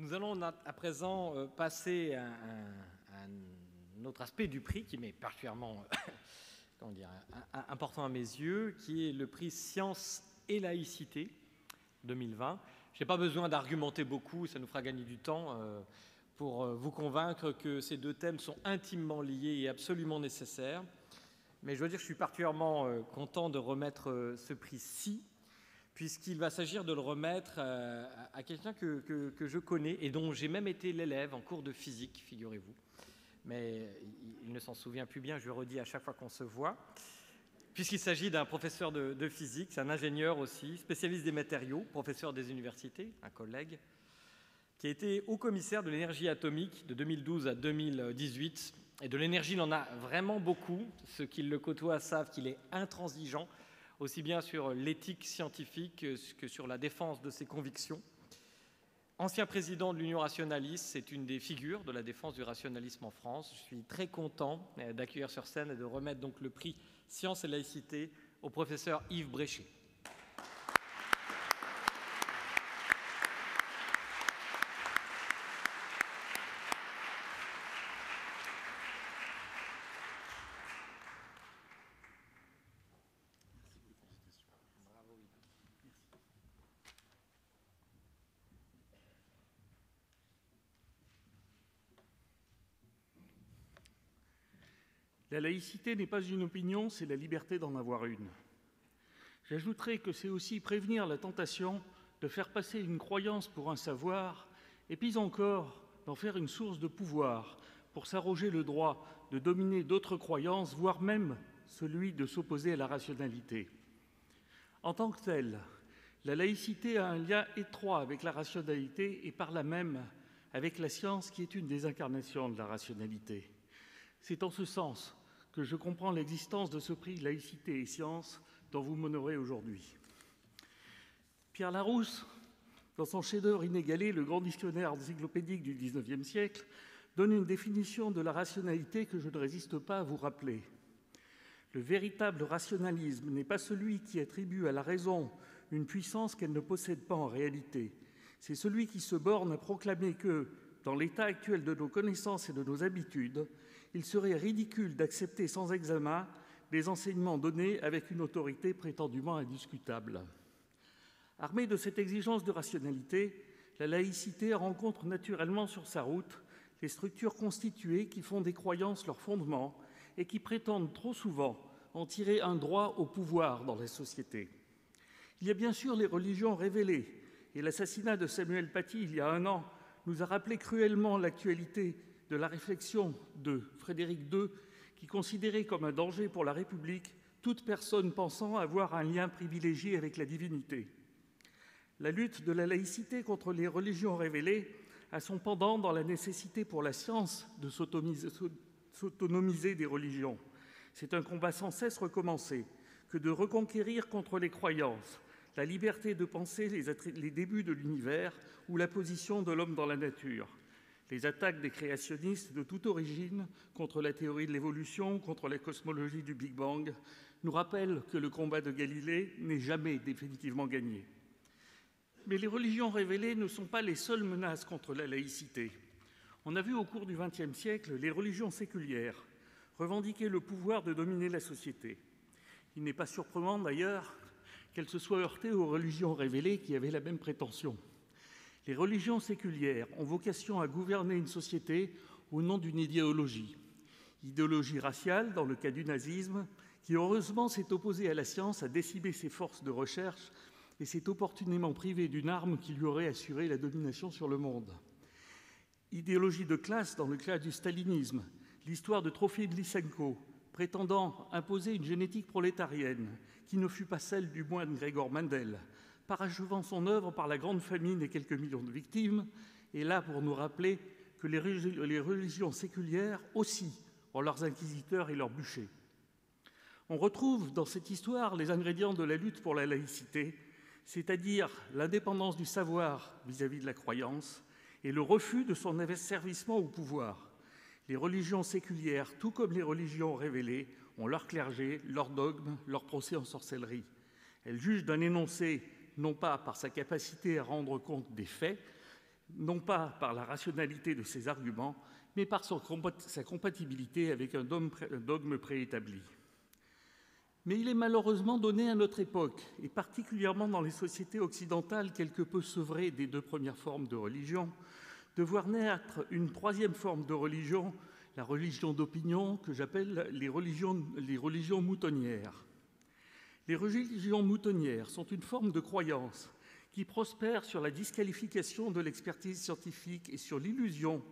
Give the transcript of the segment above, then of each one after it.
Nous allons à présent passer à un autre aspect du prix qui m'est particulièrement important à mes yeux, qui est le prix Sciences et Laïcité 2020. Je n'ai pas besoin d'argumenter beaucoup, ça nous fera gagner du temps pour vous convaincre que ces deux thèmes sont intimement liés et absolument nécessaires. Mais je dois dire que je suis particulièrement content de remettre ce prix-ci, puisqu'il va s'agir de le remettre à quelqu'un que je connais et dont j'ai même été l'élève en cours de physique, figurez-vous. Mais il ne s'en souvient plus bien, je le redis à chaque fois qu'on se voit, puisqu'il s'agit d'un professeur de physique, c'est un ingénieur aussi, spécialiste des matériaux, professeur des universités, un collègue, qui a été haut-commissaire de l'énergie atomique de 2012 à 2018. Et de l'énergie, il en a vraiment beaucoup. Ceux qui le côtoient savent qu'il est intransigeant, aussi bien sur l'éthique scientifique que sur la défense de ses convictions. Ancien président de l'Union rationaliste, c'est une des figures de la défense du rationalisme en France. Je suis très content d'accueillir sur scène et de remettre donc le prix Sciences et Laïcité au professeur Yves Bréchet. La laïcité n'est pas une opinion, c'est la liberté d'en avoir une. J'ajouterai que c'est aussi prévenir la tentation de faire passer une croyance pour un savoir, et puis encore d'en faire une source de pouvoir pour s'arroger le droit de dominer d'autres croyances, voire même celui de s'opposer à la rationalité. En tant que telle, la laïcité a un lien étroit avec la rationalité et par là même avec la science qui est une des incarnations de la rationalité. C'est en ce sens que je comprends l'existence de ce prix Laïcité et Sciences dont vous m'honorez aujourd'hui. Pierre Larousse, dans son chef-d'œuvre inégalé, le grand dictionnaire encyclopédique du XIXe siècle, donne une définition de la rationalité que je ne résiste pas à vous rappeler. Le véritable rationalisme n'est pas celui qui attribue à la raison une puissance qu'elle ne possède pas en réalité. C'est celui qui se borne à proclamer que, dans l'état actuel de nos connaissances et de nos habitudes, il serait ridicule d'accepter sans examen des enseignements donnés avec une autorité prétendument indiscutable. Armée de cette exigence de rationalité, la laïcité rencontre naturellement sur sa route les structures constituées qui font des croyances leur fondement et qui prétendent trop souvent en tirer un droit au pouvoir dans la société. Il y a bien sûr les religions révélées, et l'assassinat de Samuel Paty il y a 1 an nous a rappelé cruellement l'actualité de la réflexion de Frédéric II, qui considérait comme un danger pour la République toute personne pensant avoir un lien privilégié avec la divinité. La lutte de la laïcité contre les religions révélées a son pendant dans la nécessité pour la science de s'autonomiser des religions. C'est un combat sans cesse recommencé que de reconquérir contre les croyances la liberté de penser les débuts de l'univers ou la position de l'homme dans la nature. Les attaques des créationnistes de toute origine contre la théorie de l'évolution, contre la cosmologie du Big Bang, nous rappellent que le combat de Galilée n'est jamais définitivement gagné. Mais les religions révélées ne sont pas les seules menaces contre la laïcité. On a vu au cours du XXe siècle les religions séculières revendiquer le pouvoir de dominer la société. Il n'est pas surprenant d'ailleurs qu'elles se soient heurtées aux religions révélées qui avaient la même prétention. Les religions séculières ont vocation à gouverner une société au nom d'une idéologie. Idéologie raciale, dans le cas du nazisme, qui heureusement s'est opposée à la science, a décimé ses forces de recherche et s'est opportunément privé d'une arme qui lui aurait assuré la domination sur le monde. Idéologie de classe, dans le cas du stalinisme, l'histoire de Trofim Lysenko, prétendant imposer une génétique prolétarienne qui ne fut pas celle du moine Grégor Mendel, parachevant son œuvre par la grande famine et quelques millions de victimes, est là pour nous rappeler que les religions séculières aussi ont leurs inquisiteurs et leurs bûchers. On retrouve dans cette histoire les ingrédients de la lutte pour la laïcité, c'est-à-dire l'indépendance du savoir vis-à-vis de la croyance et le refus de son asservissement au pouvoir. Les religions séculières, tout comme les religions révélées, ont leur clergé, leurs dogmes, leurs procès en sorcellerie. Elles jugent d'un énoncé non pas par sa capacité à rendre compte des faits, non pas par la rationalité de ses arguments, mais par sa compatibilité avec un dogme préétabli. Mais il est malheureusement donné à notre époque, et particulièrement dans les sociétés occidentales quelque peu sevrées des deux premières formes de religion, de voir naître une troisième forme de religion, la religion d'opinion, que j'appelle les religions moutonnières. Les religions moutonnières sont une forme de croyance qui prospère sur la disqualification de l'expertise scientifique et sur l'illusion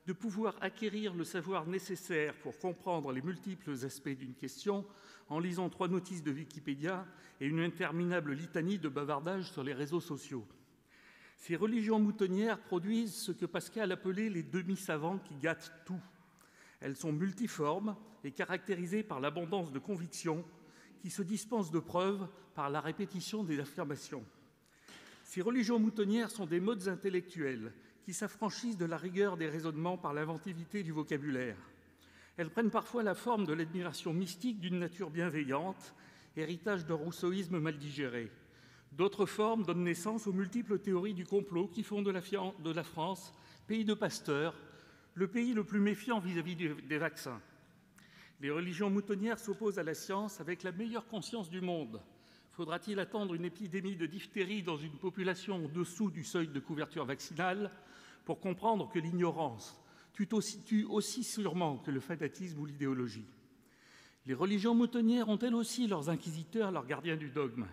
de pouvoir acquérir le savoir nécessaire pour comprendre les multiples aspects d'une question en lisant 3 notices de Wikipédia et une interminable litanie de bavardages sur les réseaux sociaux. Ces religions moutonnières produisent ce que Pascal appelait les demi-savants qui gâtent tout. Elles sont multiformes et caractérisées par l'abondance de convictions qui se dispensent de preuves par la répétition des affirmations. Ces religions moutonnières sont des modes intellectuels qui s'affranchissent de la rigueur des raisonnements par l'inventivité du vocabulaire. Elles prennent parfois la forme de l'admiration mystique d'une nature bienveillante, héritage d'un rousseauisme mal digéré. D'autres formes donnent naissance aux multiples théories du complot qui font de la France, pays de Pasteur, le pays le plus méfiant vis-à-vis des vaccins. Les religions moutonnières s'opposent à la science avec la meilleure conscience du monde. Faudra-t-il attendre une épidémie de diphtérie dans une population au-dessous du seuil de couverture vaccinale pour comprendre que l'ignorance tue aussi sûrement que le fanatisme ou l'idéologie? Les religions moutonnières ont elles aussi leurs inquisiteurs, leurs gardiens du dogme.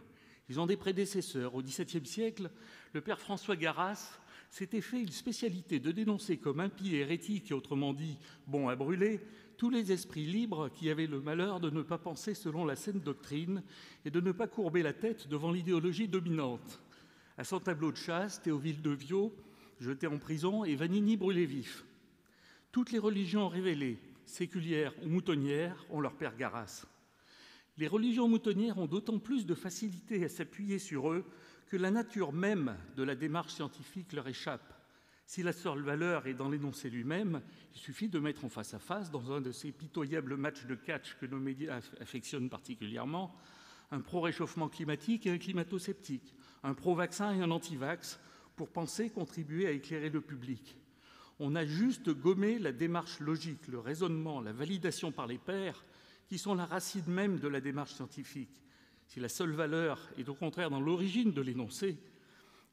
Ils ont des prédécesseurs. Au XVIIe siècle, le père François Garras s'était fait une spécialité de dénoncer comme impies et hérétiques, et autrement dit bons à brûler, tous les esprits libres qui avaient le malheur de ne pas penser selon la saine doctrine et de ne pas courber la tête devant l'idéologie dominante. À son tableau de chasse, Théophile de Viau, jeté en prison, et Vanini brûlé vif. Toutes les religions révélées, séculières ou moutonnières, ont leur père Garras. Les religions moutonnières ont d'autant plus de facilité à s'appuyer sur eux que la nature même de la démarche scientifique leur échappe. Si la seule valeur est dans l'énoncé lui-même, il suffit de mettre en face à face, dans un de ces pitoyables matchs de catch que nos médias affectionnent particulièrement, un pro-réchauffement climatique et un climato-sceptique, un pro-vaccin et un anti-vax, pour penser contribuer à éclairer le public. On a juste gommé la démarche logique, le raisonnement, la validation par les pairs, qui sont la racine même de la démarche scientifique. Si la seule valeur est au contraire dans l'origine de l'énoncé,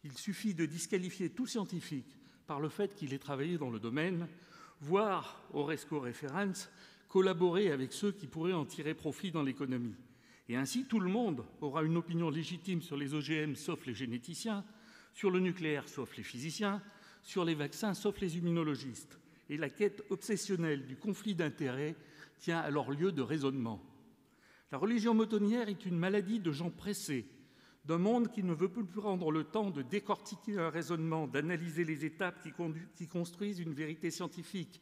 il suffit de disqualifier tout scientifique par le fait qu'il ait travaillé dans le domaine, voire, horesco referens, collaborer avec ceux qui pourraient en tirer profit dans l'économie. Et ainsi, tout le monde aura une opinion légitime sur les OGM, sauf les généticiens, sur le nucléaire, sauf les physiciens, sur les vaccins, sauf les immunologistes. Et la quête obsessionnelle du conflit d'intérêts tient alors lieu de raisonnement. La religion moutonnière est une maladie de gens pressés, d'un monde qui ne veut plus prendre le temps de décortiquer un raisonnement, d'analyser les étapes qui construisent une vérité scientifique,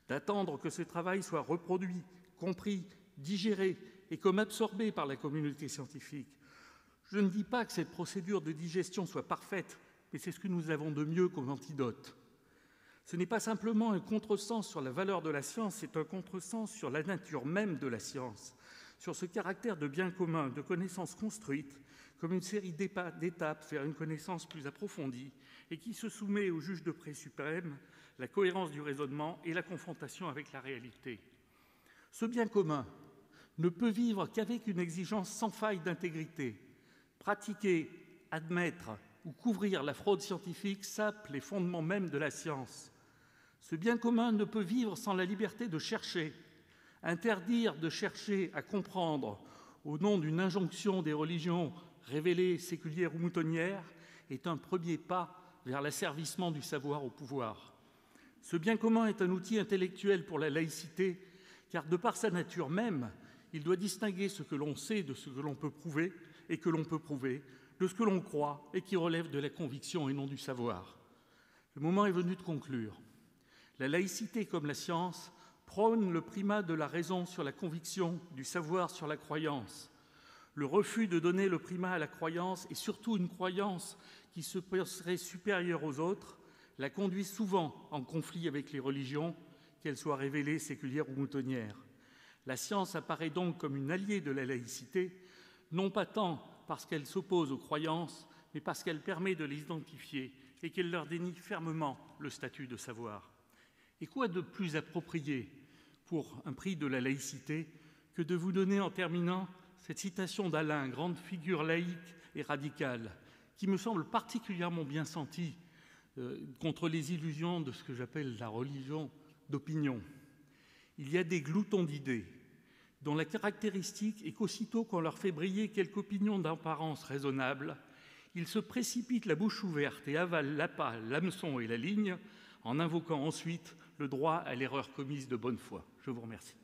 d'attendre que ce travail soit reproduit, compris, digéré et comme absorbé par la communauté scientifique. Je ne dis pas que cette procédure de digestion soit parfaite, mais c'est ce que nous avons de mieux comme antidote. Ce n'est pas simplement un contresens sur la valeur de la science, c'est un contresens sur la nature même de la science, sur ce caractère de bien commun, de connaissances construites, comme une série d'étapes vers une connaissance plus approfondie et qui se soumet au juge de paix suprême, la cohérence du raisonnement et la confrontation avec la réalité. Ce bien commun ne peut vivre qu'avec une exigence sans faille d'intégrité. Pratiquer, admettre ou couvrir la fraude scientifique sape les fondements même de la science. Ce bien commun ne peut vivre sans la liberté de chercher. Interdire de chercher à comprendre au nom d'une injonction des religions révélées, séculières ou moutonnières est un premier pas vers l'asservissement du savoir au pouvoir. Ce bien commun est un outil intellectuel pour la laïcité, car de par sa nature même, il doit distinguer ce que l'on sait de ce que l'on peut prouver et que l'on peut prouver, de ce que l'on croit et qui relève de la conviction et non du savoir. Le moment est venu de conclure. La laïcité, comme la science, prône le primat de la raison sur la conviction, du savoir sur la croyance. Le refus de donner le primat à la croyance, et surtout une croyance qui se penserait supérieure aux autres, la conduit souvent en conflit avec les religions, qu'elles soient révélées, séculières ou moutonnières. La science apparaît donc comme une alliée de la laïcité, non pas tant parce qu'elle s'oppose aux croyances, mais parce qu'elle permet de les identifier et qu'elle leur dénie fermement le statut de savoir. Et quoi de plus approprié pour un prix de la laïcité que de vous donner en terminant cette citation d'Alain, grande figure laïque et radicale, qui me semble particulièrement bien sentie contre les illusions de ce que j'appelle la religion d'opinion. Il y a des gloutons d'idées dont la caractéristique est qu'aussitôt qu'on leur fait briller quelque opinion d'apparence raisonnable, ils se précipitent la bouche ouverte et avalent l'appât, l'hameçon et la ligne en invoquant ensuite le droit à l'erreur commise de bonne foi. Je vous remercie.